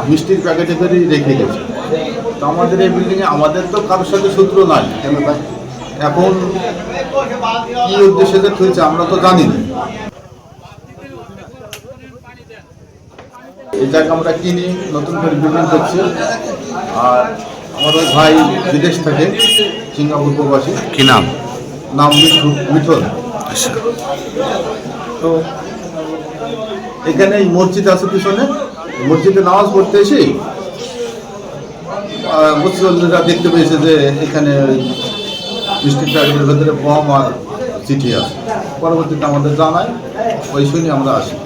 মিষ্টির প্যাকেটে করে রেখে গেছে। তো আমাদের এই বিল্ডিংয়ে আমাদের তো কারোর সাথে সূত্র নাই, এখন কি উদ্দেশ্যে হয়েছে আমরা তো জানি না। এই জায়গা আমরা কিনি, নতুন করে বিল্ডিং করছি। আর আমার ওই ভাই বিদেশ থেকে, সিঙ্গাপুর প্রবাসী। কি নাম? নাম মিঠুন। তো এখানে মসজিদ আছে পিছনে, মসজিদে নামাজ পড়তে এসে মুসলিমরা দেখতে পেয়েছে যে এখানে মিষ্টির প্যাকেটের ভেতরে বম আর চিঠি আছে। পরবর্তীতে আমাদের জানায়, ওই শুনে আমরা আসি।